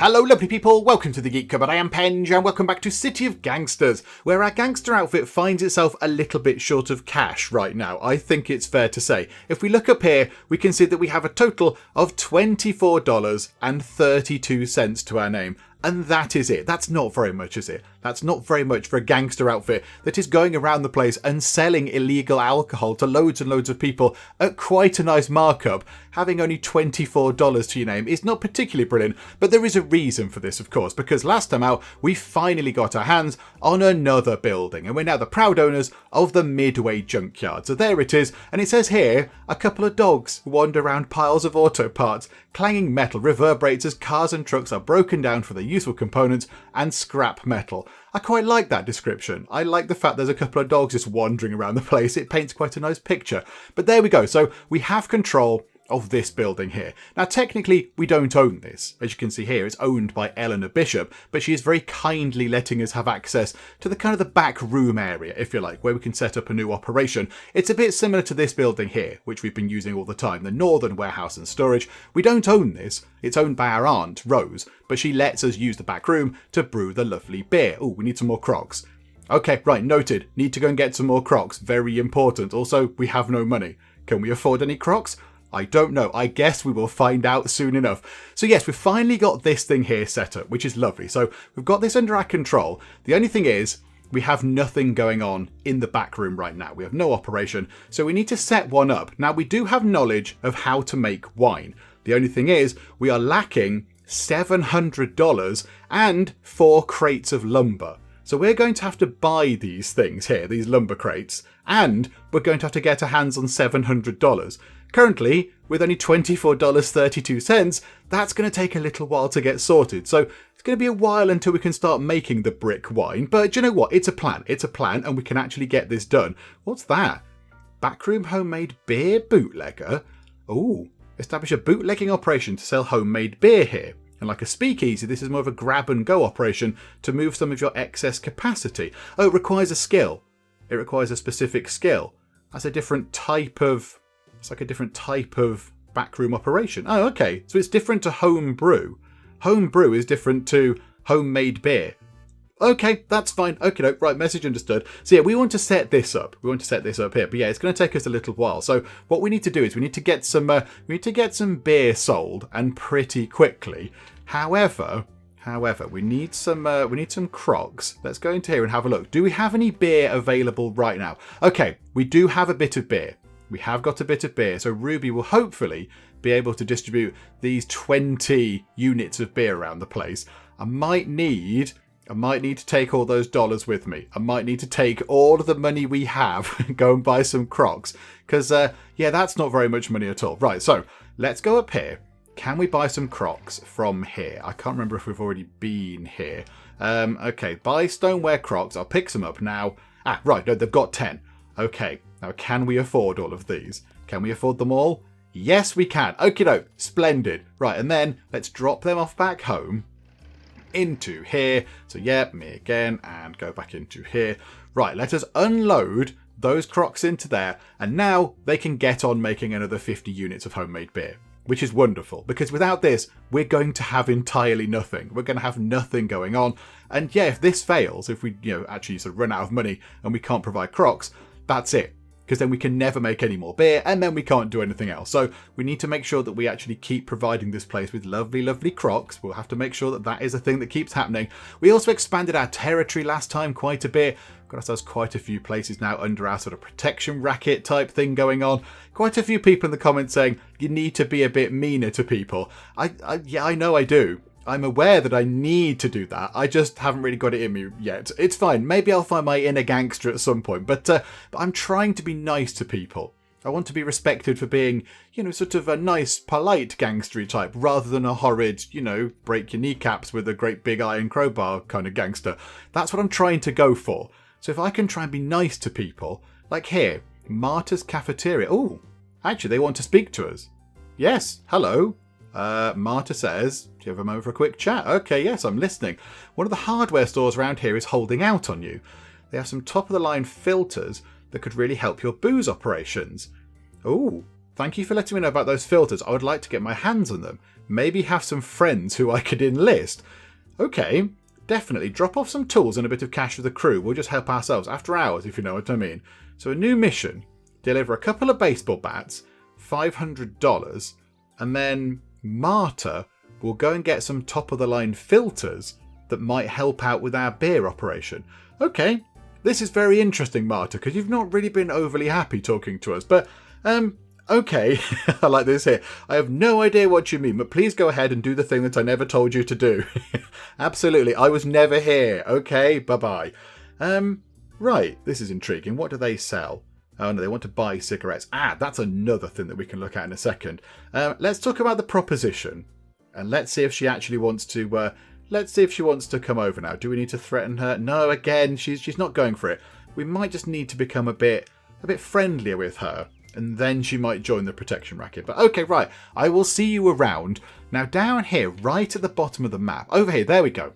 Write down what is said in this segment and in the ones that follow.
Hello lovely people, welcome to the Geek Cupboard. I am Penge and welcome back to City of Gangsters, where our gangster outfit finds itself a little bit short of cash right now. I think it's fair to say. If we look up here, we can see that we have a total of $24.32 to our name. And that is it. That's not very much, is it? That's not very much for a gangster outfit that is going around the place and selling illegal alcohol to loads and loads of people at quite a nice markup. Having only $24 to your name is not particularly brilliant, but there is a reason for this, of course, because last time out, we finally got our hands on another building, and we're now the proud owners of the Midway Junkyard. So there it is, and it says here, a couple of dogs wander around piles of auto parts. Clanging metal reverberates as cars and trucks are broken down for their useful components and scrap metal. I quite like that description. I like the fact there's a couple of dogs just wandering around the place. It paints quite a nice picture. But there we go. So we have control of this building here. Now technically we don't own this. As you can see here, it's owned by Eleanor Bishop, but she is very kindly letting us have access to the kind of the back room area, if you like, where we can set up a new operation. It's a bit similar to this building here, which we've been using all the time, the Northern Warehouse and Storage. We don't own this. It's owned by our aunt, Rose, but she lets us use the back room to brew the lovely beer. Oh, we need some more crocks. Okay, right, noted. Need to go and get some more crocks. Very important. Also, we have no money. Can we afford any crocks? I don't know. I guess we will find out soon enough. So yes, we've finally got this thing here set up, which is lovely. So we've got this under our control. The only thing is we have nothing going on in the back room right now. We have no operation. So we need to set one up. Now we do have knowledge of how to make wine. The only thing is we are lacking $700 and 4 crates of lumber. So we're going to have to buy these things here, these lumber crates, and we're going to have to get our hands on $700. Currently, with only $24.32, that's going to take a little while to get sorted. So it's going to be a while until we can start making the brick wine. But do you know what? It's a plan. It's a plan, and we can actually get this done. What's that? Backroom homemade beer bootlegger? Ooh, establish a bootlegging operation to sell homemade beer here. And like a speakeasy, this is more of a grab and go operation to move some of your excess capacity. Oh, it requires a skill. It requires a specific skill. That's a different type of... It's like a different type of backroom operation. Oh, okay. So it's different to home brew. Home brew is different to homemade beer. Okay, that's fine. Okay, no, right, message understood. So yeah, we want to set this up. We want to set this up here. But yeah, it's going to take us a little while. So what we need to do is we need to get some beer sold, and pretty quickly. However, we need some crocks. Let's go into here and have a look. Do we have any beer available right now? Okay, we do have a bit of beer. We have got a bit of beer, so Ruby will hopefully be able to distribute these 20 units of beer around the place. I might need to take all those dollars with me. I might need to take all of the money we have and go and buy some crocks, because yeah, that's not very much money at all. Right, so let's go up here. Can we buy some crocks from here? I can't remember if we've already been here. Okay, buy stoneware crocks. I'll pick some up now. Ah, right, no, they've got 10. Okay, now can we afford all of these? Can we afford them all? Yes, we can. Okie doke, splendid. Right, and then let's drop them off back home into here. So yeah, me again, and go back into here. Right, let us unload those crocks into there, and now they can get on making another 50 units of homemade beer, which is wonderful, because without this, we're going to have entirely nothing. We're going to have nothing going on. And yeah, if this fails, if we actually sort of run out of money and we can't provide crocks, that's it. Because then we can never make any more beer, and then we can't do anything else. So we need to make sure that we actually keep providing this place with lovely, lovely crocks. We'll have to make sure that that is a thing that keeps happening. We also expanded our territory last time quite a bit. Got ourselves quite a few places now under our sort of protection racket type thing going on. Quite a few people in the comments saying you need to be a bit meaner to people. Yeah, I know I do. I'm aware that I need to do that. I just haven't really got it in me yet. It's fine. Maybe I'll find my inner gangster at some point. But I'm trying to be nice to people. I want to be respected for being, sort of a nice, polite gangstery type, rather than a horrid, break your kneecaps with a great big iron crowbar kind of gangster. That's what I'm trying to go for. So if I can try and be nice to people, like here, Marta's Cafeteria. Oh, actually, they want to speak to us. Yes, hello. Marta says, do you have a moment for a quick chat? Okay, yes, I'm listening. One of the hardware stores around here is holding out on you. They have some top-of-the-line filters that could really help your booze operations. Ooh, Thank you for letting me know about those filters. I would like to get my hands on them. Maybe have some friends who I could enlist. Okay, definitely. Drop off some tools and a bit of cash for the crew. We'll just help ourselves after hours, if you know what I mean. So a new mission. Deliver a couple of baseball bats, $500, and then Marta will go and get some top-of-the-line filters that might help out with our beer operation. Okay, this is very interesting, Marta, because you've not really been overly happy talking to us. But, okay, I like this here. I have no idea what you mean, but please go ahead and do the thing that I never told you to do. Absolutely, I was never here. Okay, bye-bye. Right, this is intriguing. What do they sell? Oh no, they want to buy cigarettes. That's another thing that we can look at in a second. Let's talk about the proposition. And let's see if she actually wants to... let's see if she wants to come over now. Do we need to threaten her? No, again, she's not going for it. We might just need to become a bit friendlier with her. And then she might join the protection racket. But okay, right. I will see you around. Now down here, right at the bottom of the map. Over here, there we go.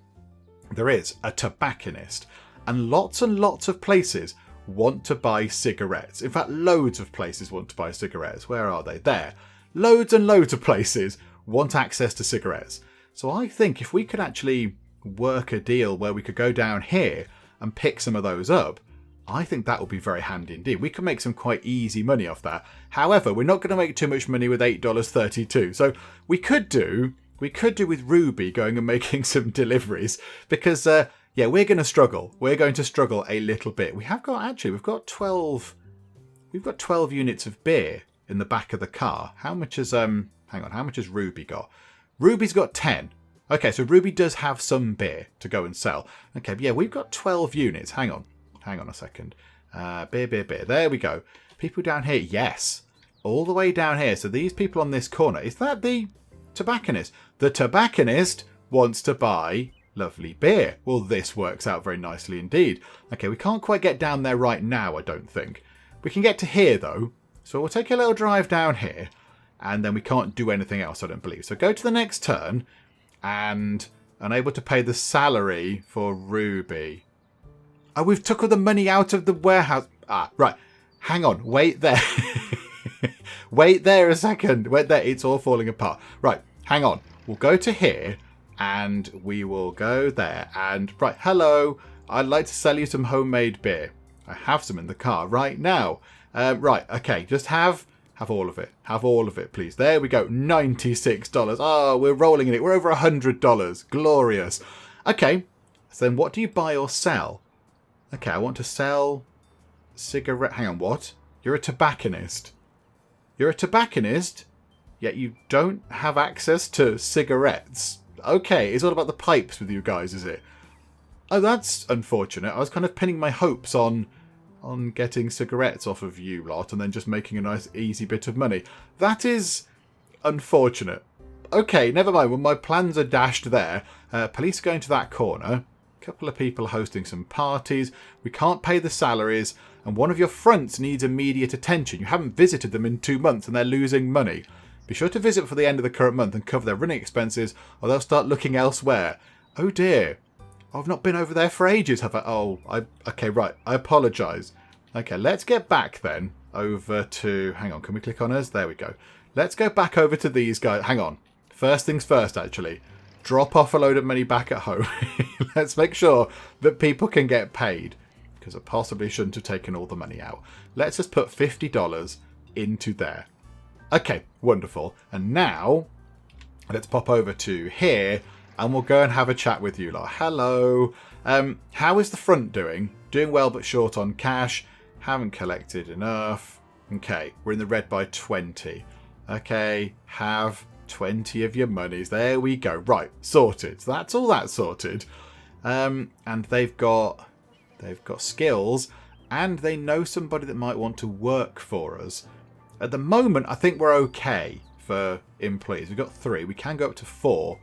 There is a tobacconist. And lots of places want to buy cigarettes. In fact, loads of places want to buy cigarettes. Where are they? There. Loads and loads of places want access to cigarettes. So I think if we could actually work a deal where we could go down here and pick some of those up, I think that would be very handy indeed. We could make some quite easy money off that. However, we're not going to make too much money with $8.32. So we could do with Ruby going and making some deliveries because, yeah, we're going to struggle. We're going to struggle a little bit. We've got 12 units of beer in the back of the car. How much has, hang on, how much has Ruby got? Ruby's got 10. Okay, so Ruby does have some beer to go and sell. Okay, but yeah, we've got 12 units. Hang on a second. Beer. There we go. People down here, yes. All the way down here. So these people on this corner, is that the tobacconist? The tobacconist wants to buy lovely beer. Well, this works out very nicely indeed. Okay, we can't quite get down there right now, I don't think. We can get to here, though. So we'll take a little drive down here. And then we can't do anything else, I don't believe. So go to the next turn. And unable to pay the salary for Ruby. Oh, we've took all the money out of the warehouse. Right. Hang on. Wait there. Wait there a second. Wait there. It's all falling apart. Right. Hang on. We'll go to here. And we will go there. And, right. Hello. I'd like to sell you some homemade beer. I have some in the car right now. Right. Okay. Just have all of it. Have all of it, please. There we go. $96. Oh, we're rolling in it. We're over $100. Glorious. Okay. So then what do you buy or sell? Okay, I want to sell cigarette. Hang on, what? You're a tobacconist. You're a tobacconist, yet you don't have access to cigarettes. Okay, it's all about the pipes with you guys, is it? Oh, that's unfortunate. I was kind of pinning my hopes on getting cigarettes off of you lot and then just making a nice easy bit of money. That is unfortunate. Okay, never mind. Well, my plans are dashed there. Police are going to that corner. Couple of people hosting some parties. We can't pay the salaries, and one of your fronts needs immediate attention. You haven't visited them in 2 months and they're losing money. Be sure to visit for the end of the current month and cover their running expenses, or they'll start looking elsewhere. Oh dear. I've not been over there for ages, have I? Okay, right. I apologise. Okay, let's get back then over to... Hang on, can we click on us? There we go. Let's go back over to these guys. Hang on. First things first, actually. Drop off a load of money back at home. Let's make sure that people can get paid. Because I possibly shouldn't have taken all the money out. Let's just put $50 into there. Okay, wonderful. And now, let's pop over to here. And we'll go and have a chat with you lot. Hello. How is the front doing? Doing well but short on cash. Haven't collected enough. Okay, we're in the red by 20. Okay, have 20 of your monies. There we go. Right, sorted. So that's all that sorted. And they've got skills, and they know somebody that might want to work for us. At the moment, I think we're okay for employees. We've got 3. We can go up to 4.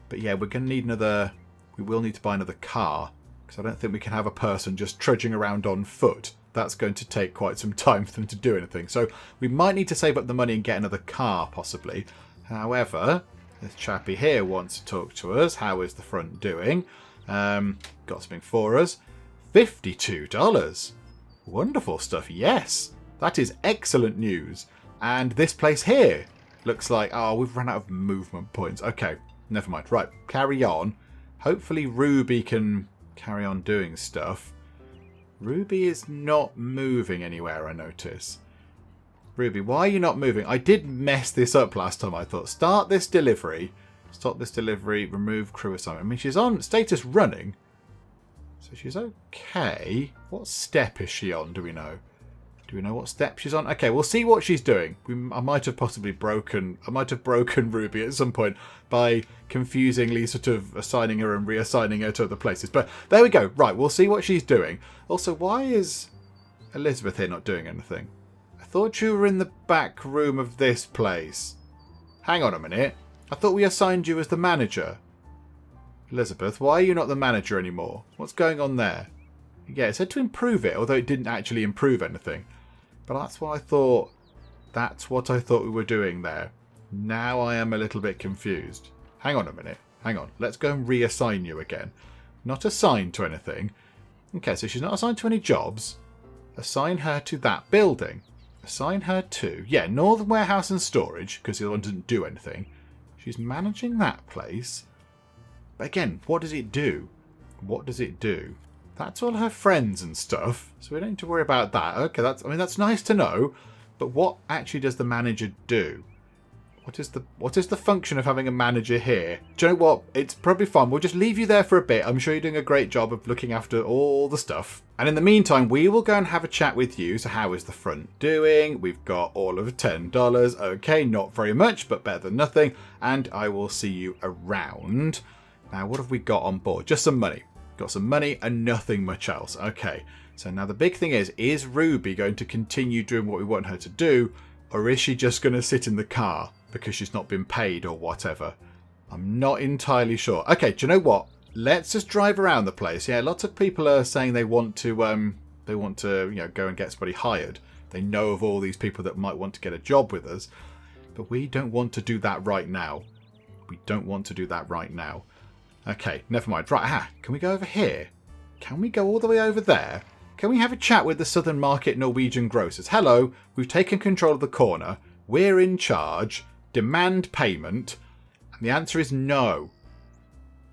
But yeah, we're going to need another... We will need to buy another car, because I don't think we can have a person just trudging around on foot. That's going to take quite some time for them to do anything. So we might need to save up the money and get another car, possibly. However, this chappie here wants to talk to us. How is the front doing? Got something for us. $52. Wonderful stuff. Yes, that is excellent news. And this place here looks like... Oh, we've run out of movement points. Okay, never mind. Right, carry on. Hopefully Ruby can carry on doing stuff. Ruby is not moving anywhere, I notice. Ruby, why are you not moving? I did mess this up last time, I thought. Start this delivery. Stop this delivery. Remove crew assignment. I mean, she's on status running. So she's okay. What step is she on? Do we know? Do we know what step she's on? Okay, we'll see what she's doing. I might have possibly broken... I might have broken Ruby at some point by confusingly sort of assigning her and reassigning her to other places. But there we go. Right, we'll see what she's doing. Also, why is Elizabeth here not doing anything? I thought you were in the back room of this place. Hang on a minute. I thought we assigned you as the manager. Elizabeth, why are you not the manager anymore? What's going on there? Yeah, it said to improve it, although it didn't actually improve anything. But that's what I thought. That's what I thought we were doing there. Now I am a little bit confused. Hang on a minute. Hang on. Let's go and reassign you again. Not assigned to anything. Okay, so she's not assigned to any jobs. Assign her to that building. Assign her to... Yeah, Northern Warehouse and Storage, because the other one didn't do anything. She's managing that place. But again, what does it do? What does it do? That's all her friends and stuff, so we don't need to worry about that. Okay, that's nice to know, but what actually does the manager do? What is the function of having a manager here? Do you know what? It's probably fun. We'll just leave you there for a bit. I'm sure you're doing a great job of looking after all the stuff. And in the meantime, we will go and have a chat with you. So how is the front doing? We've got all of $10. Okay, not very much, but better than nothing. And I will see you around. Now, what have we got on board? Just some money. Got some money and nothing much else. Okay, so now the big thing is Ruby going to continue doing what we want her to do, or is she just going to sit in the car because she's not been paid or whatever? I'm not entirely sure. Okay, do you know what? Let's just drive around the place. Yeah, lots of people are saying they want to go and get somebody hired. They know of all these people that might want to get a job with us, but we don't want to do that right now. We don't want to do that right now. Okay, never mind. Right, can we go over here? Can we go all the way over there? Can we have a chat with the Southern Market Norwegian grocers? Hello, we've taken control of the corner. We're in charge. Demand payment. And the answer is no.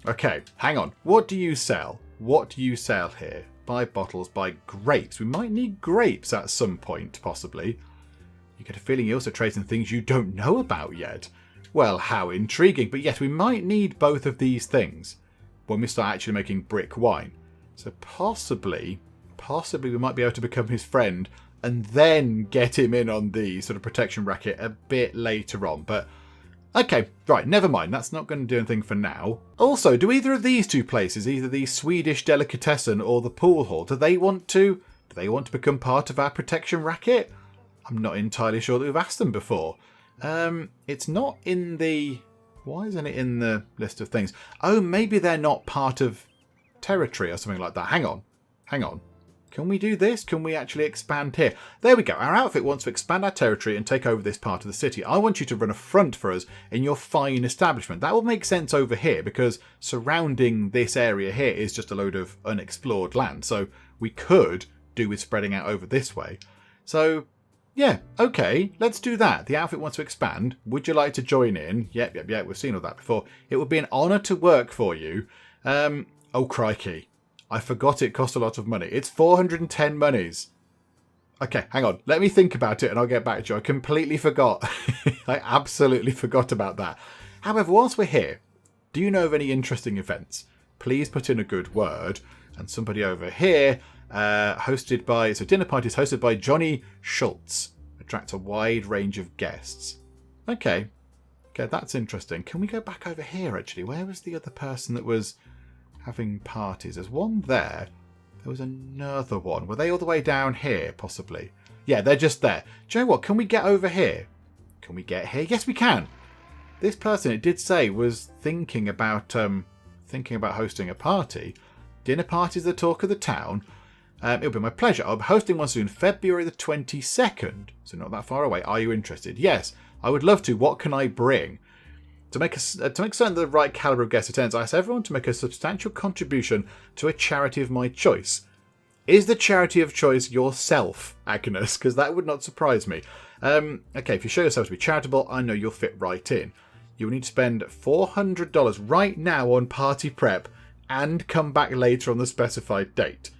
Okay, hang on. What do you sell? What do you sell here? Buy bottles, buy grapes. We might need grapes at some point, possibly. You get a feeling he also trades in things you don't know about yet. Well, how intriguing. But yes, we might need both of these things when we start actually making brick wine. So possibly we might be able to become his friend and then get him in on the sort of protection racket a bit later on. But okay, right, never mind. That's not going to do anything for now. Also, do either of these two places, either the Swedish Delicatessen or the Pool Hall, do they want to become part of our protection racket? I'm not entirely sure that we've asked them before. It's not in the... Why isn't it in the list of things? Oh, maybe they're not part of territory or something like that. Hang on. Can we do this? Can we actually expand here? There we go. Our outfit wants to expand our territory and take over this part of the city. I want you to run a front for us in your fine establishment. That will make sense over here because surrounding this area here is just a load of unexplored land. So we could do with spreading out over this way. So... yeah, okay, let's do that. The outfit wants to expand. Would you like to join in? Yep, we've seen all that before. It would be an honour to work for you. Oh, crikey. I forgot it cost a lot of money. It's 410 monies. Okay, hang on. Let me think about it and I'll get back to you. I completely forgot. I absolutely forgot about that. However, whilst we're here, do you know of any interesting events? Please put in a good word. And somebody over here... dinner parties hosted by Johnny Schultz. Attract a wide range of guests. Okay, that's interesting. Can we go back over here, actually? Where was the other person that was having parties? There's one there. There was another one. Were they all the way down here, possibly? Yeah, they're just there. Do you know what? Can we get over here? Can we get here? Yes, we can. This person, it did say, was thinking about hosting a party. Dinner parties, the talk of the town. It'll be my pleasure. I'll be hosting one soon, February the 22nd. So not that far away. Are you interested? Yes, I would love to. What can I bring? To make certain the right caliber of guest attends, I ask everyone to make a substantial contribution to a charity of my choice. is the charity of choice yourself, Agnes? Because that would not surprise me. Okay, if you show yourself to be charitable, I know you'll fit right in. You will need to spend $400 right now on party prep and come back later on the specified date.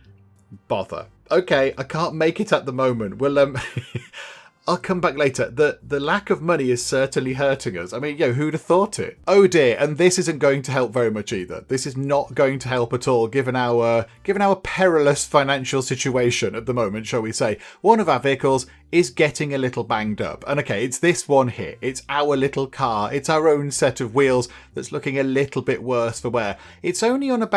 Bother. Okay, I can't make it at the moment. Well, I'll come back later. The lack of money is certainly hurting us. I mean, who'd have thought it? Oh dear, and this isn't going to help very much either. This is not going to help at all, given our perilous financial situation at the moment, shall we say. One of our vehicles is getting a little banged up. And okay, it's this one here. It's our little car. It's our own set of wheels that's looking a little bit worse for wear. It's only on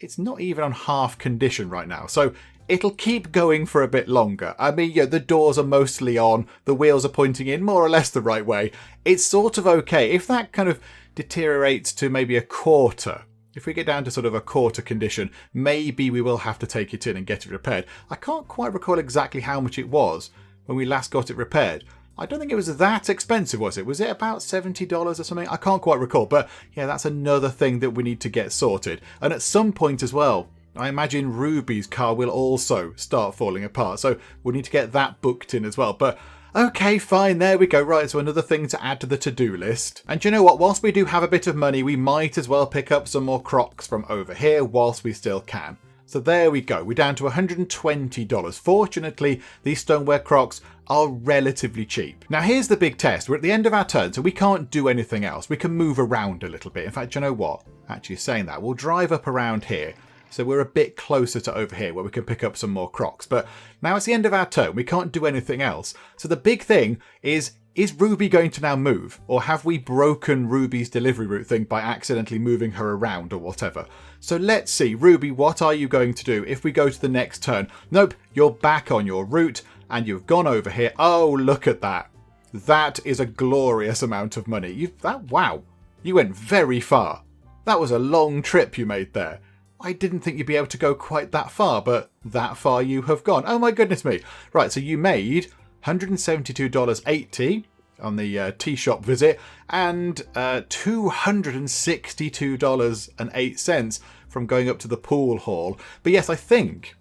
it's not even on half condition right now. So it'll keep going for a bit longer. I mean, the doors are mostly on. The wheels are pointing in more or less the right way. It's sort of okay. If that kind of deteriorates to maybe a quarter, if we get down to sort of a quarter condition, maybe we will have to take it in and get it repaired. I can't quite recall exactly how much it was when we last got it repaired. I don't think it was that expensive, was it? Was it about $70 or something? I can't quite recall. But yeah, that's another thing that we need to get sorted. And at some point as well, I imagine Ruby's car will also start falling apart. So we'll need to get that booked in as well. But okay, fine. There we go. Right. So another thing to add to the to-do list. And you know what? Whilst we do have a bit of money, we might as well pick up some more Crocs from over here whilst we still can. So there we go. We're down to $120. Fortunately, these stoneware Crocs are relatively cheap. Now here's the big test. We're at the end of our turn, so we can't do anything else. We can move around a little bit. In fact, you know what? Actually saying that, we'll drive up around here. So we're a bit closer to over here where we can pick up some more Crocs. But now it's the end of our turn. We can't do anything else. So the big thing is Ruby going to now move? Or have we broken Ruby's delivery route thing by accidentally moving her around or whatever? So let's see. Ruby, what are you going to do if we go to the next turn? Nope, you're back on your route and you've gone over here. Oh, look at that. That is a glorious amount of money. Wow, you went very far. That was a long trip you made there. I didn't think you'd be able to go quite that far, but that far you have gone. Oh my goodness me. Right, so you made $172.80 on the tea shop visit and $262.08 from going up to the pool hall. But yes, I think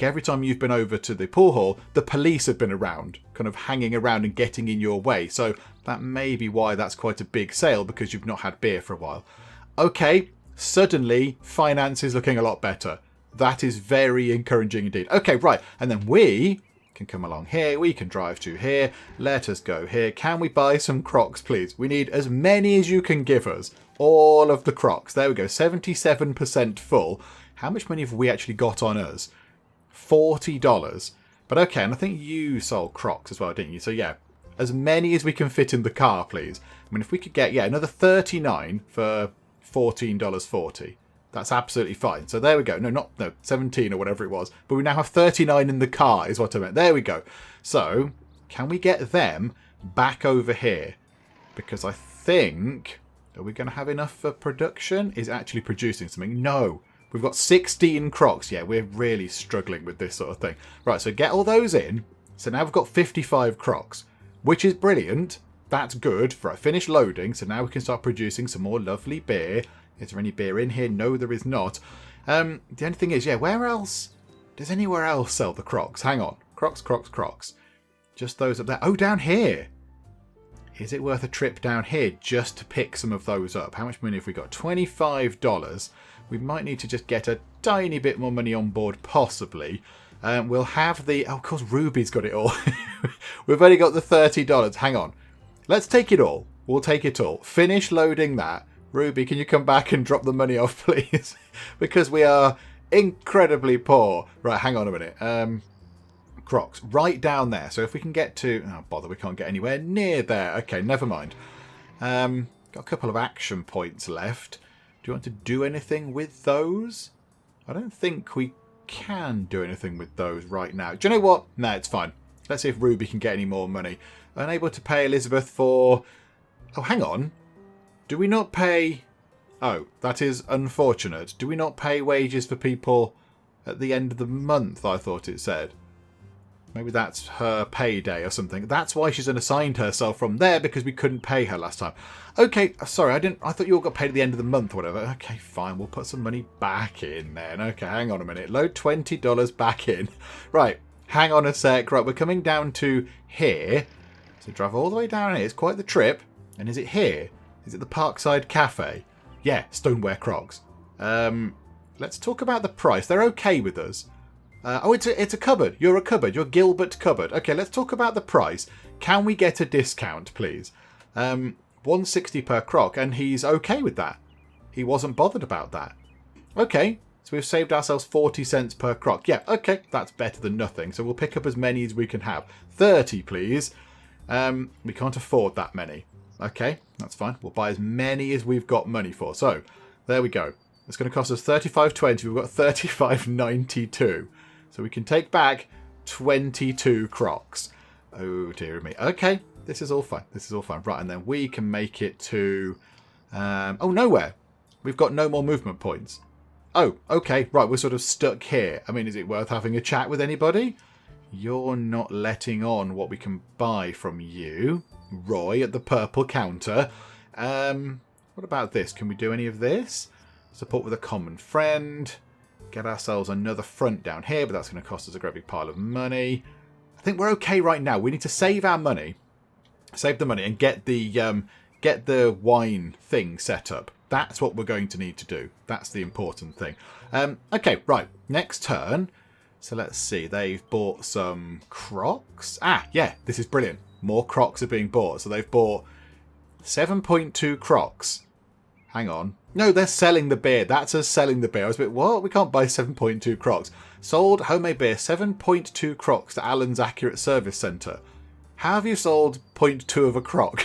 every time you've been over to the pool hall, the police have been around, kind of hanging around and getting in your way. So that may be why that's quite a big sale, because you've not had beer for a while. Okay. Suddenly, finance is looking a lot better. That is very encouraging indeed. Okay, right. And then we can come along here. We can drive to here. Let us go here. Can we buy some Crocs, please? We need as many as you can give us. All of the Crocs. There we go. 77% full. How much money have we actually got on us? $40. But okay, and I think you sold Crocs as well, didn't you? So yeah, as many as we can fit in the car, please. I mean, if we could get, another 39 for $14.40. That's absolutely fine. So there we go. No, 17 or whatever it was. But we now have 39 in the car is what I meant. There we go. So can we get them back over here? Because I think, are we going to have enough for production? Is it actually producing something? No. We've got 16 Crocs. Yeah, we're really struggling with this sort of thing. Right, so get all those in. So now we've got 55 Crocs, which is brilliant. That's good for I finished loading, so now we can start producing some more lovely beer. Is there any beer in here? No, there is not. The only thing is, where else? Does anywhere else sell the Crocs? Hang on. Crocs. Just those up there. Oh, down here. Is it worth a trip down here just to pick some of those up? How much money have we got? $25. We might need to just get a tiny bit more money on board, possibly. We'll have the... Oh, of course, Ruby's got it all. We've only got the $30. Hang on. Let's take it all. We'll take it all. Finish loading that. Ruby, can you come back and drop the money off, please? Because we are incredibly poor. Right, hang on a minute. Crocs, right down there. So if we can get to... Oh, bother, we can't get anywhere near there. Okay, never mind. Got a couple of action points left. Do you want to do anything with those? I don't think we can do anything with those right now. Do you know what? No, it's fine. Let's see if Ruby can get any more money. Unable to pay Elizabeth for... Oh, hang on. Do we not pay... Oh, that is unfortunate. Do we not pay wages for people at the end of the month, I thought it said? Maybe that's her payday or something. That's why she's unassigned herself from there, because we couldn't pay her last time. Okay, sorry, I thought you all got paid at the end of the month or whatever. Okay, fine, we'll put some money back in then. Okay, hang on a minute. Load $20 back in. Right, hang on a sec. Right, we're coming down to here. So drive all the way down here. It's quite the trip. And is it here? Is it the Parkside Cafe? Yeah, stoneware crocs. Let's talk about the price. They're okay with us. It's a cupboard. You're a cupboard. You're Gilbert Cupboard. Okay, let's talk about the price. Can we get a discount, please? $1.60 per croc, and he's okay with that. He wasn't bothered about that. Okay, so we've saved ourselves 40 cents per croc. Yeah, okay, that's better than nothing. So we'll pick up as many as we can have. 30, please. We can't afford that many. Okay, that's fine. We'll buy as many as we've got money for. So, there we go. It's going to cost us $35.20. We've got $35.92. So we can take back 22 crocs. Oh, dear me. Okay, this is all fine. This is all fine. Right, and then we can make it to... nowhere. We've got no more movement points. Oh, okay. Right, we're sort of stuck here. I mean, is it worth having a chat with anybody? You're not letting on what we can buy from you. Roy at the purple counter. What about this? Can we do any of this? Support with a common friend. Get ourselves another front down here, but that's going to cost us a great big pile of money. I think we're okay right now. We need to save our money. Save the money and get the wine thing set up. That's what we're going to need to do. That's the important thing. Okay, right. Next turn. So let's see. They've bought some crocs. Ah, yeah, this is brilliant. More crocs are being bought. So they've bought 7.2 crocs. Hang on. No, they're selling the beer. That's us selling the beer. I was a bit, what? We can't buy 7.2 crocs. Sold homemade beer, 7.2 crocs to Alan's Accurate Service Centre. How have you sold 0.2 of a croc?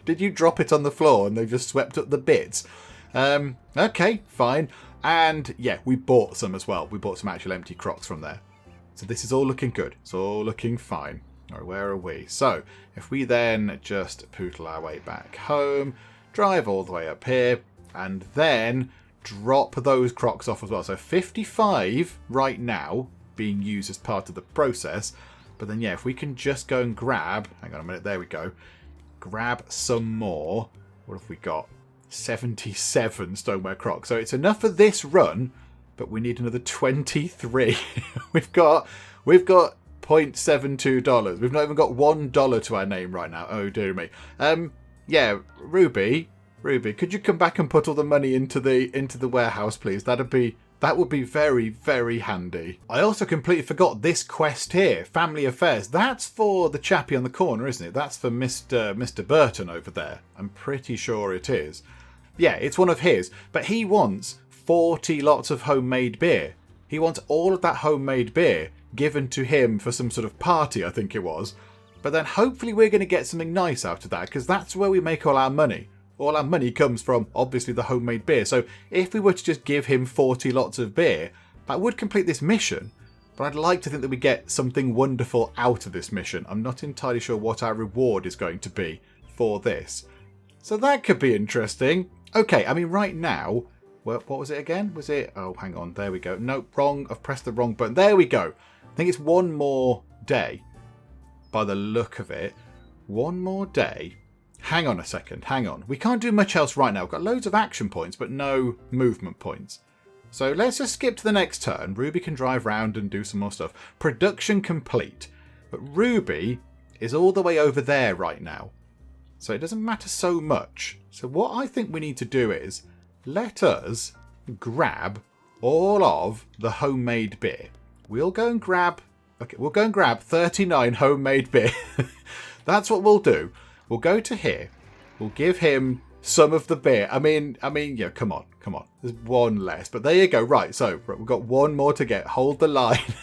Did you drop it on the floor and they've just swept up the bits? Okay, fine. And yeah, we bought some as well. We bought some actual empty crocs from there. So this is all looking good. It's all looking fine. All right, where are we? So if we then just poodle our way back home, drive all the way up here, and then drop those crocs off as well. So 55 right now being used as part of the process. But then, yeah, if we can just go and grab... Hang on a minute. There we go. Grab some more. What have we got? 77 stoneware crocs. So it's enough for this run, but we need another 23. We've got $0.72. We've not even got $1 to our name right now. Oh, dear me. Yeah, Ruby, could you come back and put all the money into the warehouse, please? That would be very, very handy. I also completely forgot this quest here, Family Affairs. That's for the chappie on the corner, isn't it? That's for Mr. Burton over there. I'm pretty sure it is. Yeah, it's one of his. But he wants 40 lots of homemade beer. He wants all of that homemade beer given to him for some sort of party, I think it was. But then hopefully we're going to get something nice out of that, because that's where we make all our money. All our money comes from, obviously, the homemade beer. So if we were to just give him 40 lots of beer, that would complete this mission. But I'd like to think that we get something wonderful out of this mission. I'm not entirely sure what our reward is going to be for this. So that could be interesting. Okay, I mean, right now... What was it again? Was it... Oh, hang on. There we go. No, wrong. I've pressed the wrong button. There we go. I think it's one more day. By the look of it. One more day. Hang on a second. Hang on. We can't do much else right now. We've got loads of action points, but no movement points. So let's just skip to the next turn. Ruby can drive round and do some more stuff. Production complete. But Ruby is all the way over there right now. So it doesn't matter so much. So what I think we need to do is let us grab all of the homemade beer. We'll go and grab 39 homemade beer. That's what we'll do. We'll go to here. We'll give him some of the beer. I mean, yeah, come on. There's one less, but there you go. Right, so we've got one more to get. Hold the line.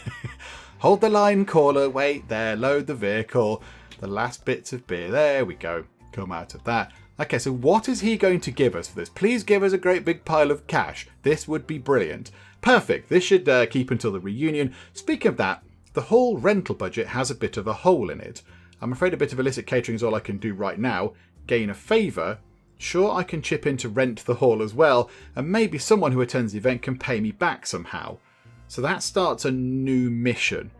Hold the line, caller. Wait there. Load the vehicle. The last bits of beer. There we go. Come out of that. Okay, so what is he going to give us for this? Please give us a great big pile of cash. This would be brilliant. Perfect. This should keep until the reunion. Speaking of that, the whole rental budget has a bit of a hole in it. I'm afraid a bit of illicit catering is all I can do right now. Gain a favour. Sure, I can chip in to rent the hall as well, and maybe someone who attends the event can pay me back somehow. So that starts a new mission.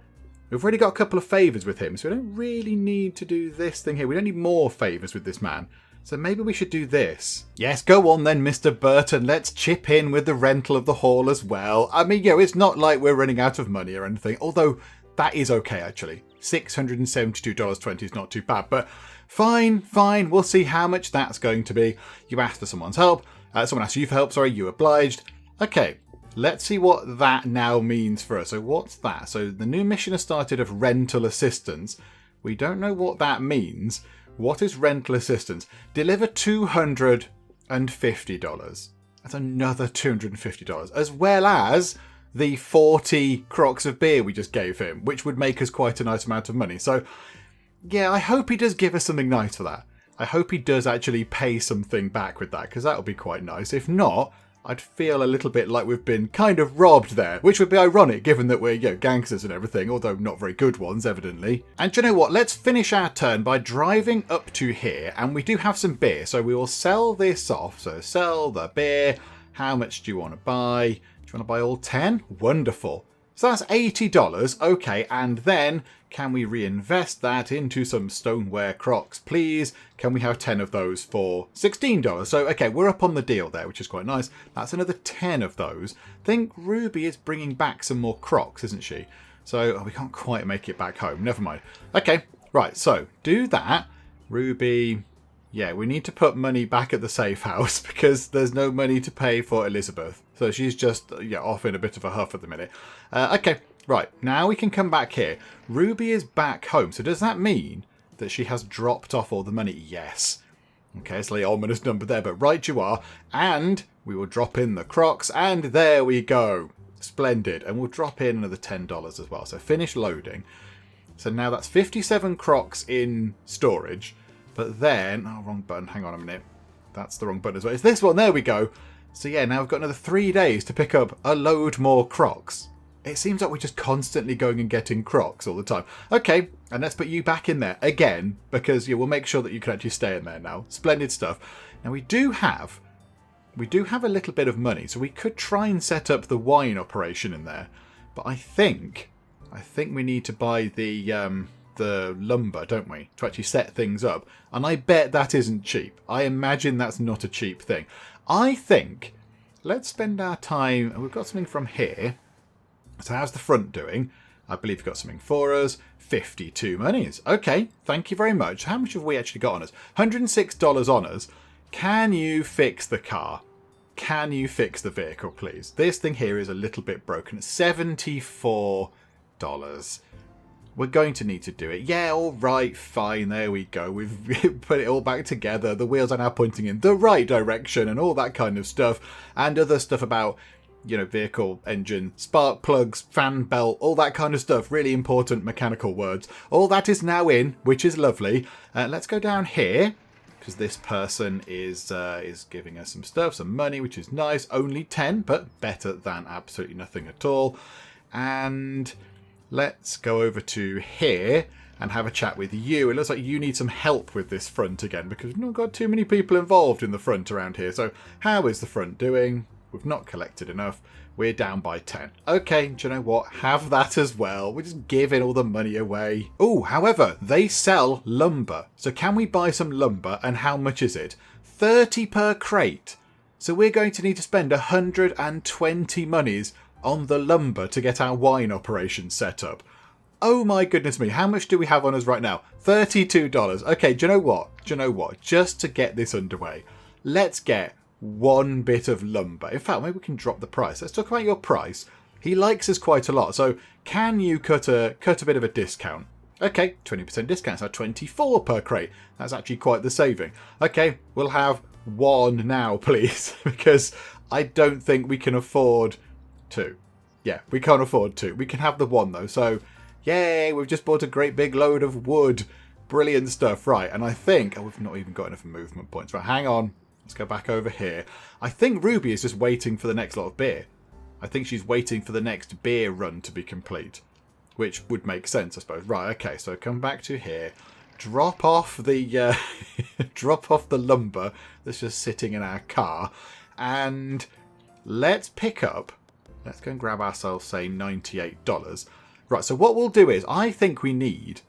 We've already got a couple of favours with him, so we don't really need to do this thing here. We don't need more favours with this man. So maybe we should do this. Yes, go on then, Mr. Burton. Let's chip in with the rental of the hall as well. I mean, it's not like we're running out of money or anything, although that is okay, actually. $672.20 is not too bad, but fine. We'll see how much that's going to be. You asked for someone's help. Someone asked you for help, sorry, you obliged. Okay, let's see what that now means for us. So what's that? So the new mission has started of rental assistance. We don't know what that means. What is rental assistance? Deliver $250. That's another $250, as well as the 40 crocks of beer we just gave him, which would make us quite a nice amount of money. So, yeah, I hope he does give us something nice for that. I hope he does actually pay something back with that, because that would be quite nice. If not, I'd feel a little bit like we've been kind of robbed there, which would be ironic given that we're, gangsters and everything, although not very good ones, evidently. And do you know what? Let's finish our turn by driving up to here, and we do have some beer, so we will sell this off. So sell the beer. How much do you want to buy? Do you want to buy all 10? Wonderful. So that's $80. Okay, and then can we reinvest that into some stoneware crocks, please? Can we have 10 of those for $16? So, okay, we're up on the deal there, which is quite nice. That's another 10 of those. I think Ruby is bringing back some more crocks, isn't she? So, we can't quite make it back home. Never mind. Okay, right, so do that. Ruby, yeah, we need to put money back at the safe house because there's no money to pay for Elizabeth. So she's just off in a bit of a huff at the minute. Okay, right, now we can come back here. Ruby is back home. So does that mean that she has dropped off all the money? Yes. Okay, it's a little ominous number there, but right you are. And we will drop in the crocks, and there we go. Splendid. And we'll drop in another $10 as well. So finish loading. So now that's 57 crocks in storage. But then, oh, wrong button. Hang on a minute. That's the wrong button as well. It's this one. There we go. So yeah, now we've got another 3 days to pick up a load more crocks. It seems like we're just constantly going and getting crocks all the time. Okay, and let's put you back in there again, because we'll make sure that you can actually stay in there now. Splendid stuff. Now we do have a little bit of money, so we could try and set up the wine operation in there. But I think we need to buy the lumber, don't we, to actually set things up. And I bet that isn't cheap. I imagine that's not a cheap thing. I think let's spend our time, and we've got something from here. So how's the front doing? I believe you've got something for us. 52 monies. Okay, thank you very much. How much have we actually got on us? $106 on us. Can you fix the car? Can you fix the vehicle, please? This thing here is a little bit broken. $74. We're going to need to do it. Yeah, all right, fine. There we go. We've put it all back together. The wheels are now pointing in the right direction and all that kind of stuff. And other stuff about, vehicle, engine, spark plugs, fan belt, all that kind of stuff. Really important mechanical words. All that is now in, which is lovely. Let's go down here, because this person is giving us some stuff, some money, which is nice. Only 10, but better than absolutely nothing at all. And let's go over to here and have a chat with you. It looks like you need some help with this front again, because we've not got too many people involved in the front around here. So how is the front doing? We've not collected enough. We're down by 10. Okay, do you know what? Have that as well. We're just giving all the money away. Oh, however, they sell lumber. So can we buy some lumber, and how much is it? 30 per crate. So we're going to need to spend 120 monies on the lumber to get our wine operation set up. Oh my goodness me, how much do we have on us right now? $32. Okay, do you know what? Just to get this underway, let's get one bit of lumber. In fact, maybe we can drop the price. Let's talk about your price. He likes us quite a lot, so can you cut a bit of a discount? Okay, 20% discount, so 24 per crate. That's actually quite the saving. Okay, we'll have one now, please, because I don't think we can afford two. Yeah, we can't afford two. We can have the one though. So, yay, we've just bought a great big load of wood. Brilliant stuff. Right, and I think, we've not even got enough movement points. Right, hang on. Let's go back over here. I think Ruby is just waiting for the next lot of beer. I think she's waiting for the next beer run to be complete, which would make sense, I suppose. Right, okay, so come back to here. Drop off the drop off the lumber that's just sitting in our car, and let's pick up. Let's go and grab ourselves, say, $98. Right, so what we'll do is, I think we need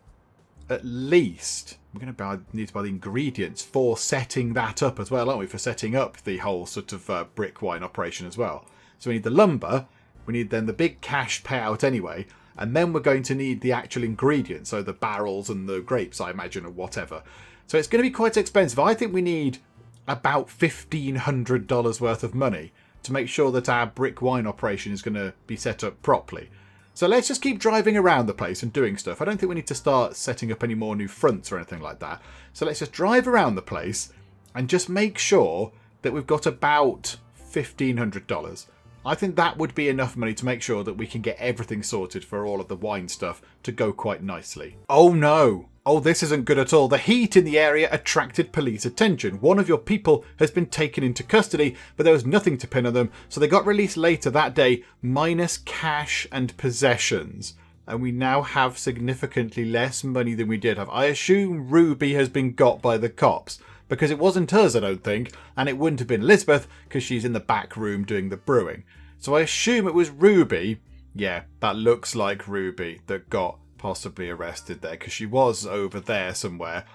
at least, we're going to need to buy the ingredients for setting that up as well, aren't we? For setting up the whole sort of brick wine operation as well. So we need the lumber, we need then the big cash payout anyway, and then we're going to need the actual ingredients, so the barrels and the grapes, I imagine, or whatever. So it's going to be quite expensive. I think we need about $1,500 worth of money to make sure that our brick wine operation is going to be set up properly. So let's just keep driving around the place and doing stuff. I don't think we need to start setting up any more new fronts or anything like that. So let's just drive around the place and just make sure that we've got about $1,500. I think that would be enough money to make sure that we can get everything sorted for all of the wine stuff to go quite nicely. Oh no! Oh, this isn't good at all. The heat in the area attracted police attention. One of your people has been taken into custody, but there was nothing to pin on them, so they got released later that day, minus cash and possessions. And we now have significantly less money than we did have. I assume Ruby has been got by the cops, because it wasn't us, I don't think, and it wouldn't have been Elizabeth, because she's in the back room doing the brewing. So I assume it was Ruby. Yeah, that looks like Ruby that got possibly arrested there, because she was over there somewhere.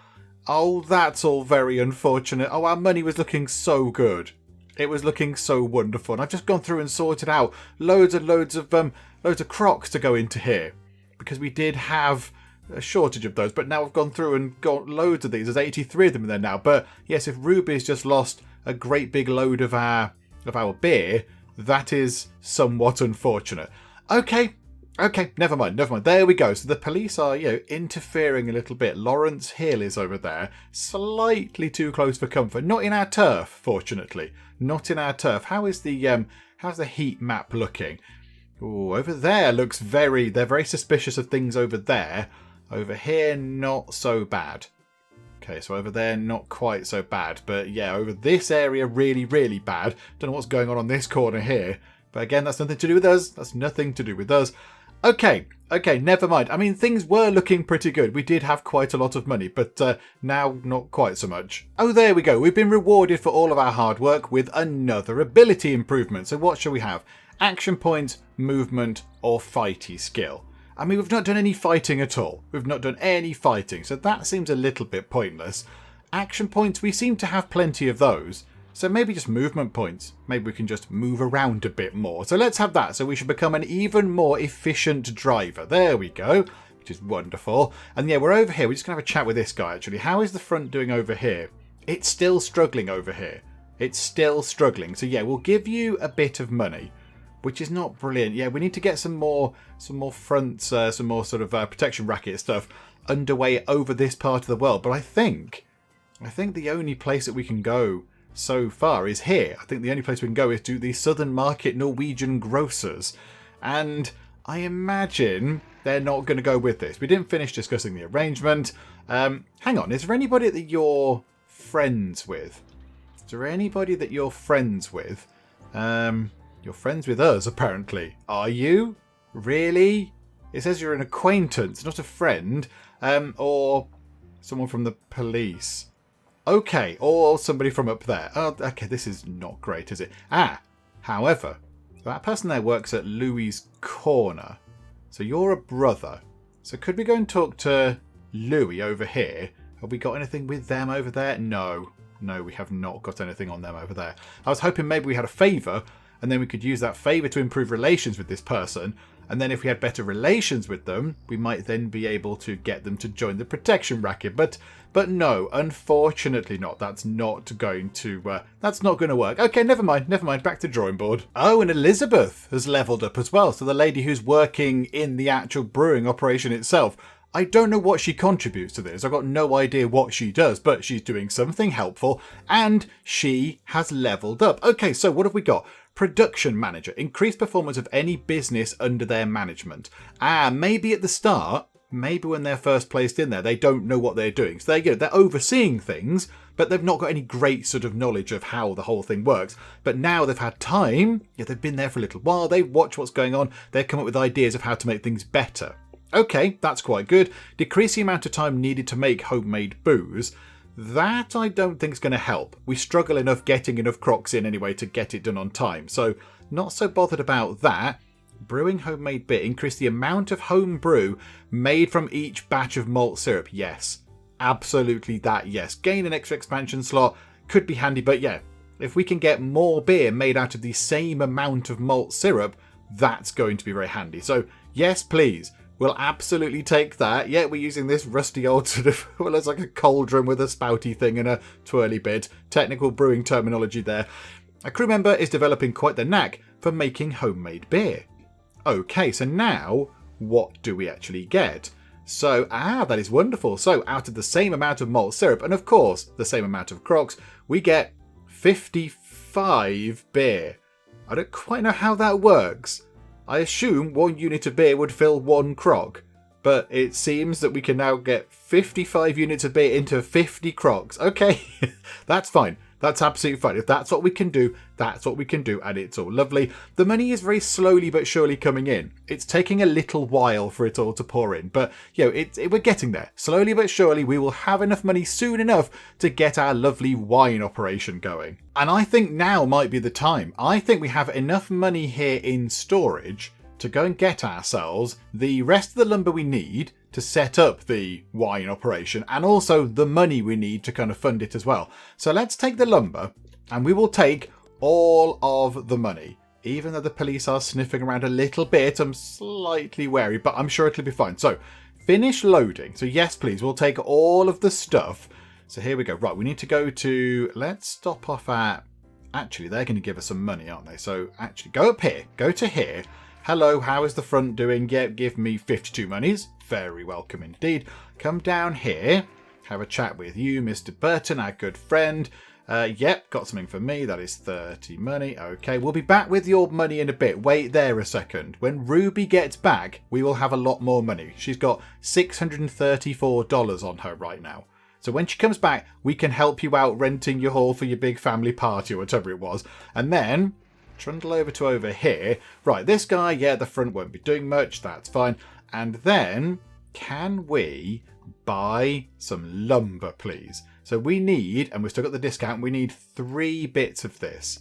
Oh, that's all very unfortunate. Oh, our money was looking so good. It was looking so wonderful. And I've just gone through and sorted out loads of crocks to go into here, because we did have a shortage of those, but now I've gone through and got loads of these. There's 83 of them in there now. But yes, if Ruby's just lost a great big load of our beer, that is somewhat unfortunate. Okay, never mind. There we go. So the police are, interfering a little bit. Lawrence Hill is over there, slightly too close for comfort. Not in our turf, fortunately. Not in our turf. How's the heat map looking? Oh, over there looks they're very suspicious of things over there. Over here, not so bad. Okay, so over there, not quite so bad. But yeah, over this area, really, really bad. Don't know what's going on this corner here. But again, that's nothing to do with us. Okay, never mind. I mean, things were looking pretty good. We did have quite a lot of money, but now not quite so much. Oh, there we go. We've been rewarded for all of our hard work with another ability improvement. So what shall we have? Action point, movement, or fighty skill. I mean, we've not done any fighting at all. So that seems a little bit pointless. Action points, we seem to have plenty of those. So maybe just movement points. Maybe we can just move around a bit more. So let's have that. So we should become an even more efficient driver. There we go, which is wonderful. And yeah, we're over here. We're just going to have a chat with this guy, actually. How is the front doing over here? It's still struggling over here. So yeah, we'll give you a bit of money, which is not brilliant. Yeah, we need to get some more fronts, some more sort of protection racket stuff underway over this part of the world. But I think the only place that we can go so far is here. I think the only place we can go is to the Southern Market Norwegian Grocers. And I imagine they're not going to go with this. We didn't finish discussing the arrangement. Hang on, is there anybody that you're friends with? You're friends with us, apparently. Are you? Really? It says you're an acquaintance, not a friend. Or someone from the police. Okay, or somebody from up there. Oh, okay, this is not great, is it? However, that person there works at Louis's Corner. So you're a brother. So could we go and talk to Louis over here? Have we got anything with them over there? No, we have not got anything on them over there. I was hoping maybe we had a favour, and then we could use that favour to improve relations with this person. And then if we had better relations with them, we might then be able to get them to join the protection racket. But no, unfortunately not. That's not going to work. Okay, never mind. Back to drawing board. Oh, and Elizabeth has leveled up as well. So the lady who's working in the actual brewing operation itself. I don't know what she contributes to this. I've got no idea what she does, but she's doing something helpful and she has leveled up. Okay, so what have we got? Production manager. Increase performance of any business under their management. Maybe at the start, maybe when they're first placed in there, they don't know what they're doing. So they're overseeing things, but they've not got any great sort of knowledge of how the whole thing works. But now they've had time, they've been there for a little while, they watch what's going on, they come up with ideas of how to make things better. Okay, that's quite good. Decrease the amount of time needed to make homemade booze. That I don't think is going to help. We struggle enough getting enough crocks in anyway to get it done on time. So not so bothered about that. Brewing homemade beer. Increase the amount of home brew made from each batch of malt syrup. Yes. Absolutely that, yes. Gain an extra expansion slot. Could be handy, but yeah. If we can get more beer made out of the same amount of malt syrup, that's going to be very handy. So, yes, please. We'll absolutely take that. Yeah, we're using this rusty old sort of, well, it's like a cauldron with a spouty thing and a twirly bit. Technical brewing terminology there. A crew member is developing quite the knack for making homemade beer. Okay, so now, what do we actually get? So, that is wonderful. So, out of the same amount of malt syrup, and of course, the same amount of crocks, we get 55 beer. I don't quite know how that works. I assume 1 unit of beer would fill 1 crock, but it seems that we can now get 55 units of beer into 50 crocks. Okay, that's fine. That's absolutely fine. If that's what we can do, that's what we can do, and it's all lovely. The money is very slowly but surely coming in. It's taking a little while for it all to pour in, but you know, we're getting there. Slowly but surely, we will have enough money soon enough to get our lovely wine operation going. And I think now might be the time. I think we have enough money here in storage to go and get ourselves the rest of the lumber we need to set up the wine operation, and also the money we need to kind of fund it as well. So let's take the lumber, and we will take all of the money. Even though the police are sniffing around a little bit, I'm slightly wary, but I'm sure it'll be fine. So finish loading. So yes, please, we'll take all of the stuff. So here we go. Right, we need to go to, let's stop off at, actually, they're going to give us some money, aren't they? So actually, go up here, go to here. Hello, how is the front doing? Yeah, give me 52 monies. Very welcome indeed. Come down here, have a chat with you, Mr. Burton, our good friend. Yep, got something for me. That is 30 money. Okay, we'll be back with your money in a bit. Wait there a second. When Ruby gets back, we will have a lot more money. She's got $634 on her right now. So when she comes back, we can help you out renting your hall for your big family party or whatever it was. And then trundle over here. Right, this guy, yeah, the front won't be doing much. That's fine. And then, can we buy some lumber, please? So we need, and we've still got the discount, we need 3 bits of this.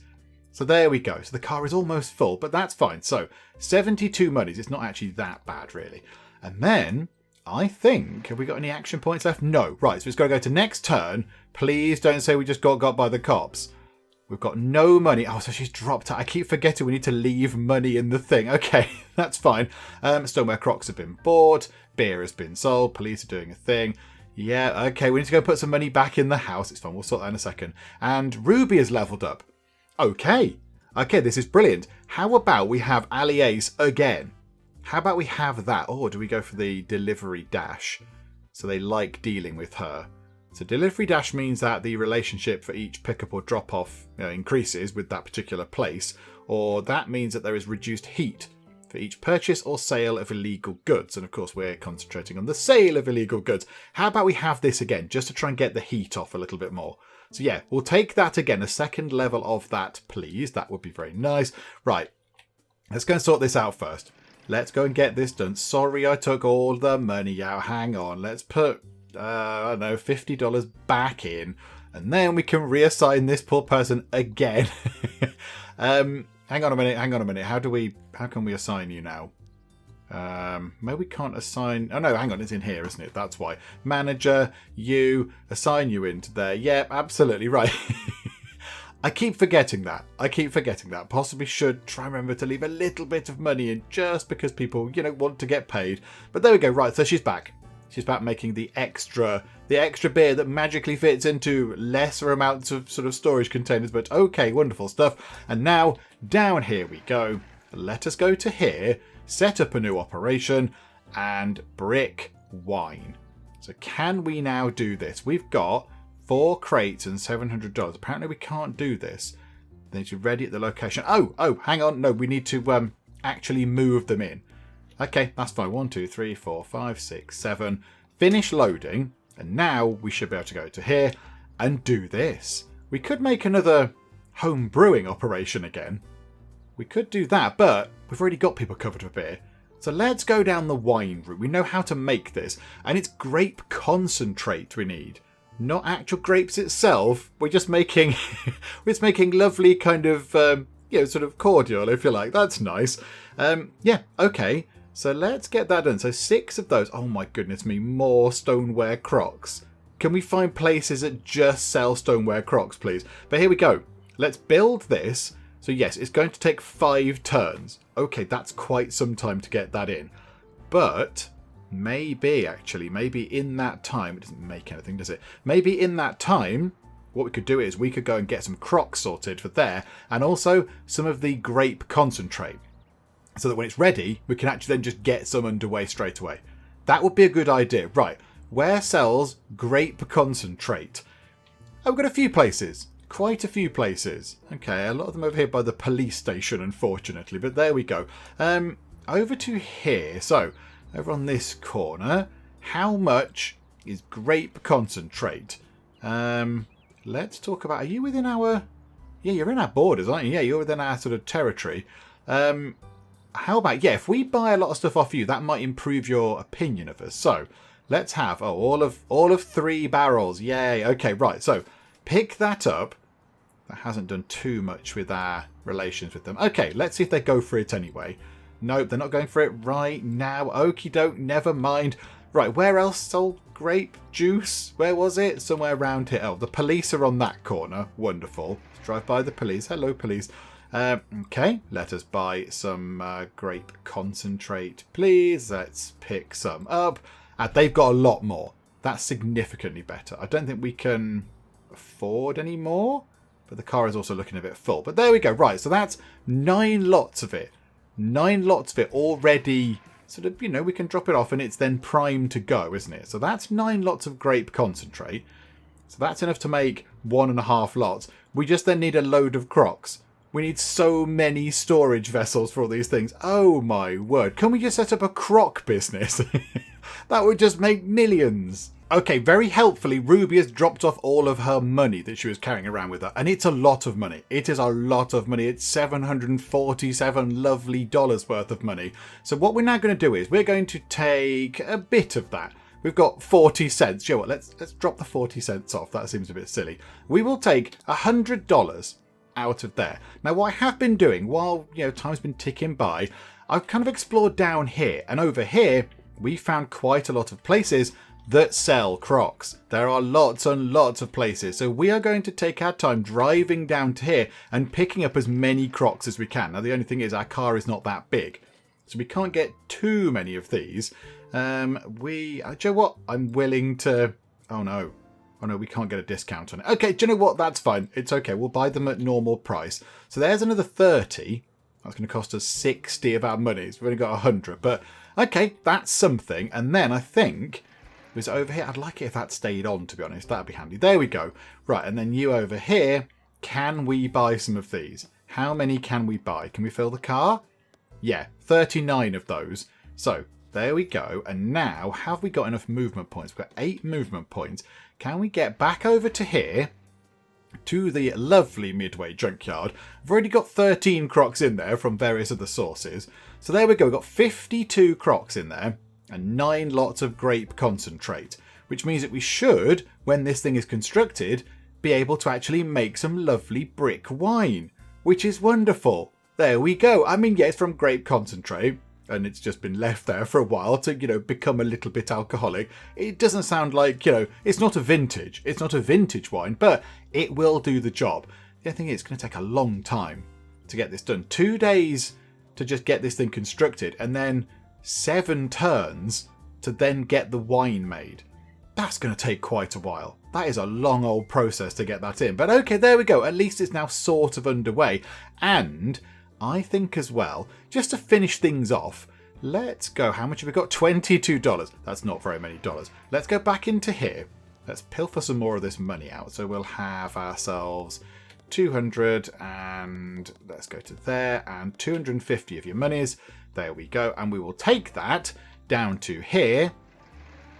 So there we go. So the car is almost full, but that's fine. So 72 monies. It's not actually that bad, really. And then, I think, have we got any action points left? No. Right, so it's got to go to next turn. Please don't say we just got by the cops. We've got no money. Oh, so she's dropped out. I keep forgetting we need to leave money in the thing. Okay, that's fine. Stoneware crocks have been bought. Beer has been sold. Police are doing a thing. Yeah, okay, we need to go put some money back in the house. It's fine, we'll sort that in a second. And Ruby has leveled up. Okay, this is brilliant. How about we have Ali Ace again? How about we have that? Or do we go for the delivery dash? So they like dealing with her. So delivery dash means that the relationship for each pickup or drop off increases with that particular place, or that means that there is reduced heat for each purchase or sale of illegal goods. And of course, we're concentrating on the sale of illegal goods. How about we have this again, just to try and get the heat off a little bit more? So yeah, we'll take that again, a second level of that, please. That would be very nice. Right, let's go and sort this out first. Let's go and get this done. Sorry, I took all the money out. Hang on, let's put I don't know, $50 back in, and then we can reassign this poor person again. Hang on a minute. How can we assign you now? Maybe we can't assign. Oh no, hang on, it's in here, isn't it? That's why. Manager, you, assign you into there. Yep, absolutely right. I keep forgetting that. Possibly should try and remember to leave a little bit of money in just because people, want to get paid. But there we go. Right, so she's back. She's back making the extra beer that magically fits into lesser amounts of sort of storage containers. But okay, wonderful stuff. And now down here we go. Let us go to here, set up a new operation, and brick wine. So can we now do this? We've got 4 crates and $700. Apparently we can't do this. They need to be ready at the location. Oh, hang on. No, we need to actually move them in. Okay, that's fine. 1, 2, 3, 4, 5, 6, 7. Finish loading. And now we should be able to go to here and do this. We could make another home brewing operation again. We could do that, but we've already got people covered for beer. So let's go down the wine route. We know how to make this. And it's grape concentrate we need. Not actual grapes itself. We're just making... we're just making lovely kind of... sort of cordial, if you like. That's nice. Yeah, okay. So let's get that done. So 6 of those. Oh my goodness me, more stoneware crocks. Can we find places that just sell stoneware crocks, please? But here we go. Let's build this. So yes, it's going to take 5 turns. Okay, that's quite some time to get that in. But maybe in that time, it doesn't make anything, does it? Maybe in that time, what we could do is we could go and get some crocks sorted for there, and also some of the grape concentrate, so that when it's ready, we can actually then just get some underway straight away. That would be a good idea. Right, where sells grape concentrate? Oh, we've got a few places. Quite a few places. Okay, a lot of them over here by the police station, unfortunately, but there we go. Over to here. So, over on this corner, how much is grape concentrate? Let's talk about... Are you within our... Yeah, you're in our borders, aren't you? Yeah, you're within our sort of territory. How about... Yeah, if we buy a lot of stuff off you, that might improve your opinion of us. So, let's have... Oh, all of 3 barrels. Yay. Okay, right. So, pick that up. That hasn't done too much with our relations with them. Okay, let's see if they go for it anyway. Nope, they're not going for it right now. Okie doke, never mind. Right, where else sold grape juice? Where was it? Somewhere around here. Oh, the police are on that corner. Wonderful. Let's drive by the police. Hello, police. Okay, let us buy some grape concentrate, please. Let's pick some up. They've got a lot more. That's significantly better. I don't think we can afford any more, but the car is also looking a bit full. But there we go. Right, so that's 9 lots of it. 9 lots of it already, sort of, we can drop it off and it's then primed to go, isn't it? So that's 9 lots of grape concentrate. So that's enough to make 1.5 lots. We just then need a load of crocks. We need so many storage vessels for all these things. Oh my word. Can we just set up a crock business? That would just make millions. Okay, very helpfully, Ruby has dropped off all of her money that she was carrying around with her. And it's a lot of money. It is a lot of money. It's $747 lovely dollars worth of money. So what we're now going to do is we're going to take a bit of that. We've got 40 cents. You know what, let's drop the 40 cents off. That seems a bit silly. We will take $100 out of there. Now, what I have been doing while, time's been ticking by, I've kind of explored down here. And over here, we found quite a lot of places that sell crocks. There are lots and lots of places. So we are going to take our time driving down to here and picking up as many crocks as we can. Now, the only thing is our car is not that big, so we can't get too many of these. Do you know what? I'm willing to... Oh no, we can't get a discount on it. Okay, do you know what? That's fine. It's okay. We'll buy them at normal price. So there's another 30. That's going to cost us 60 of our money. So we've only got 100. But okay, that's something. And then I think... was over here. I'd like it if that stayed on, to be honest. That'd be handy. There we go. Right, and then you over here. Can we buy some of these? How many can we buy? Can we fill the car? Yeah, 39 of those. So, there we go. And now, have we got enough movement points? We've got 8 movement points. Can we get back over to here, to the lovely Midway Junkyard? I've already got 13 crocks in there from various other sources. So there we go. We've got 52 crocks in there. And 9 lots of grape concentrate, which means that we should, when this thing is constructed, be able to actually make some lovely brick wine, which is wonderful. There we go. I mean, yeah, it's from grape concentrate, and it's just been left there for a while to, become a little bit alcoholic. It doesn't sound like, it's not a vintage. It's not a vintage wine, but it will do the job. The other thing is, it's going to take a long time to get this done. 2 days to just get this thing constructed, and then 7 turns to then get the wine made. That's going to take quite a while. That is a long old process to get that in. But okay, there we go. At least it's now sort of underway. And I think as well, just to finish things off, let's go. How much have we got? $22. That's not very many dollars. Let's go back into here. Let's pilfer some more of this money out. So we'll have ourselves 200 and let's go to there, and 250 of your monies. There we go. And we will take that down to here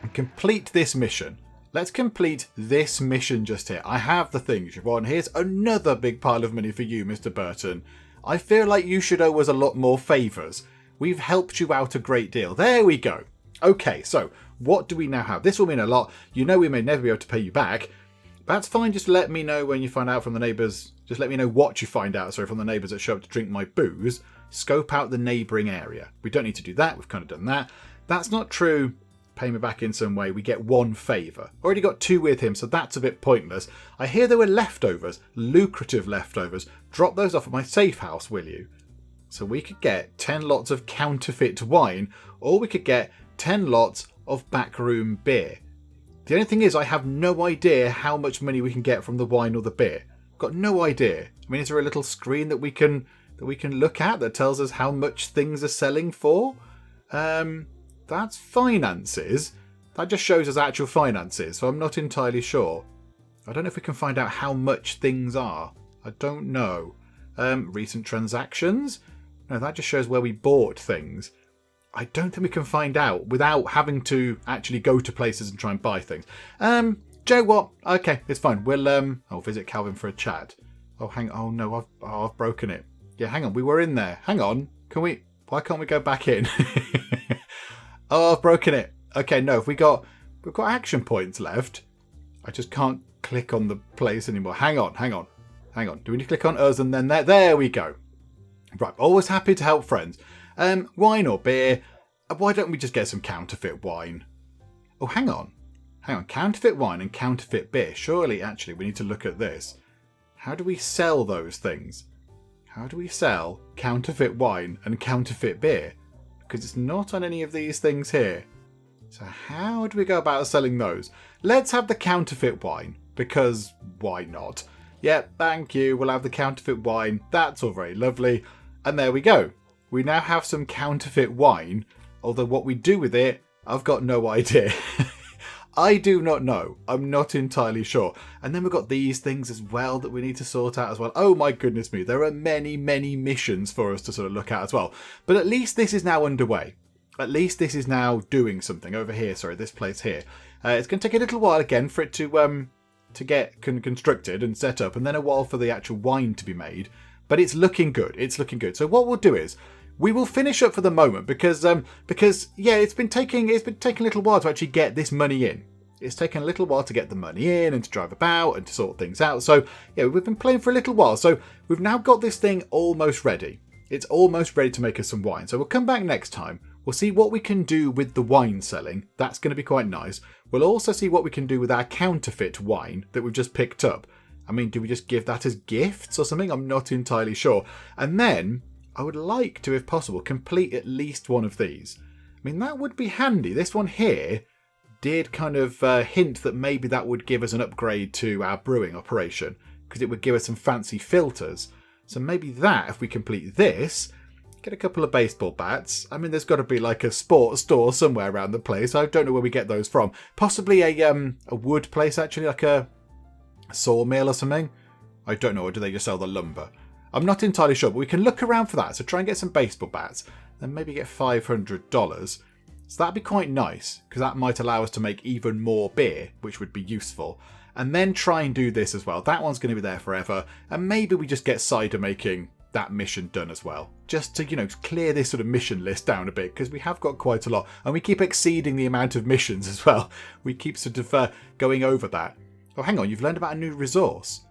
and complete this mission. Let's complete this mission just here. I have the things you want. Here's another big pile of money for you, Mr. Burton. I feel like you should owe us a lot more favours. We've helped you out a great deal. There we go. Okay, so what do we now have? This will mean a lot. We may never be able to pay you back, That's fine. Just let me know when you find out from the neighbours. Just let me know what you find out, sorry, from the neighbours that show up to drink my booze. Scope out the neighbouring area. We don't need to do that. We've kind of done that. That's not true. Pay me back in some way. We get 1 favour. Already got 2 with him, so that's a bit pointless. I hear there were leftovers. Lucrative leftovers. Drop those off at my safe house, will you? So we could get 10 lots of counterfeit wine, or we could get 10 lots of backroom beer. The only thing is, I have no idea how much money we can get from the wine or the beer. Got no idea. I mean, is there a little screen that we can look at that tells us how much things are selling for? That's finances. That just shows us actual finances, so I'm not entirely sure. I don't know if we can find out how much things are. I don't know. Recent transactions? No, that just shows where we bought things. I don't think we can find out without having to actually go to places and try and buy things. Joe, what? Okay, it's fine. We'll I'll visit Calvin for a chat. Oh, hang on. Oh no, I've broken it. Yeah, hang on. We were in there. Hang on. Why can't we go back in? Oh, I've broken it. Okay, no, we've got action points left. I just can't click on the place anymore. Hang on. Do we need to click on us and then there? There we go. Right, always happy to help friends. Wine or beer? Why don't we just get some counterfeit wine? Oh, hang on. Counterfeit wine and counterfeit beer. Surely, actually, we need to look at this. How do we sell those things? How do we sell counterfeit wine and counterfeit beer? Because it's not on any of these things here. So how do we go about selling those? Let's have the counterfeit wine, because why not? Yep, thank you. We'll have the counterfeit wine. That's all very lovely. And there we go. We now have some counterfeit wine, although what we do with it, I've got no idea. I do not know. I'm not entirely sure. And then we've got these things as well that we need to sort out as well. Oh my goodness me. There are many, many missions for us to sort of look at as well. But at least this is now underway. At least this is now doing something over here. Sorry, this place here. It's going to take a little while again for it to get constructed and set up, and then a while for the actual wine to be made. But it's looking good. It's looking good. So what we'll do is we will finish up for the moment because yeah, it's been taking a little while to actually get this money in. It's taken a little while to get the money in and to drive about and to sort things out. So yeah, we've been playing for a little while. So we've now got this thing almost ready. It's almost ready to make us some wine. So we'll come back next time. We'll see what we can do with the wine selling. That's going to be quite nice. We'll also see what we can do with our counterfeit wine that we've just picked up. I mean, do we just give that as gifts or something? I'm not entirely sure. And then I would like to, if possible, complete at least one of these. I mean, that would be handy. This one here did kind of hint that maybe that would give us an upgrade to our brewing operation because it would give us some fancy filters. So maybe that, if we complete this, get a couple of baseball bats. I mean, there's got to be like a sports store somewhere around the place. I don't know where we get those from. Possibly a wood place, actually, like a sawmill or something. I don't know, or do they just sell the lumber? I'm not entirely sure, but we can look around for that. So try and get some baseball bats, then maybe get $500. So that'd be quite nice, because that might allow us to make even more beer, which would be useful. And then try and do this as well. That one's going to be there forever. And maybe we just get cider making that mission done as well. Just to, clear this sort of mission list down a bit, because we have got quite a lot. And we keep exceeding the amount of missions as well. We keep sort of going over that. Oh, hang on, you've learned about a new resource.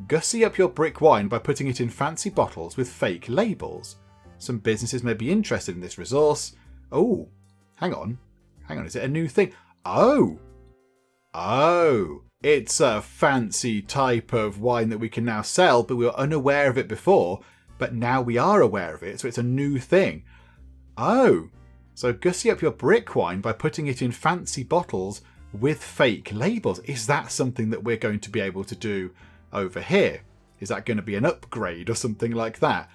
Gussy up your brick wine by putting it in fancy bottles with fake labels. Some businesses may be interested in this resource. Oh, hang on, is it a new thing? Oh, it's a fancy type of wine that we can now sell, but we were unaware of it before, but now we are aware of it, so it's a new thing. Oh, so gussy up your brick wine by putting it in fancy bottles with fake labels. Is that something that we're going to be able to do over here? Is that going to be an upgrade or something like that?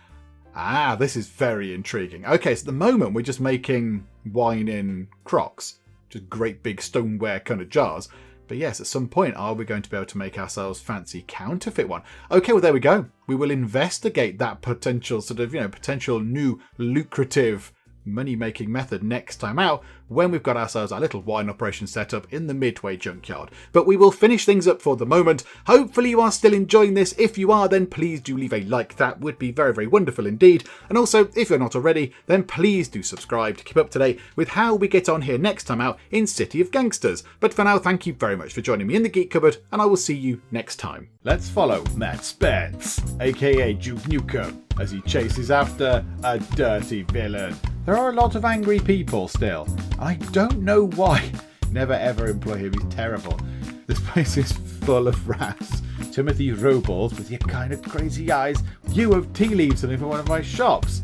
Ah, this is very intriguing. Okay, so at the moment we're just making wine in crocks, just great big stoneware kind of jars. But yes, at some point, are we going to be able to make ourselves fancy counterfeit one? Okay, well, there we go. We will investigate that potential sort of, potential new lucrative money-making method next time out when we've got ourselves our little wine operation set up in the Midway junkyard. But we will finish things up for the moment. Hopefully you are still enjoying this. If you are, then please do leave a like. That would be very, very wonderful indeed. And also, if you're not already, then please do subscribe to keep up to date with how we get on here next time out in City of Gangsters. But for now, thank you very much for joining me in the Geek Cupboard, and I will see you next time. Let's follow Matt Spence, aka Duke Nukem, as he chases after a dirty villain. There are a lot of angry people still. I don't know why. Never ever employ him, he's terrible. This place is full of rats. Timothy Robles with your kind of crazy eyes. You have tea leaves in every one of my shops.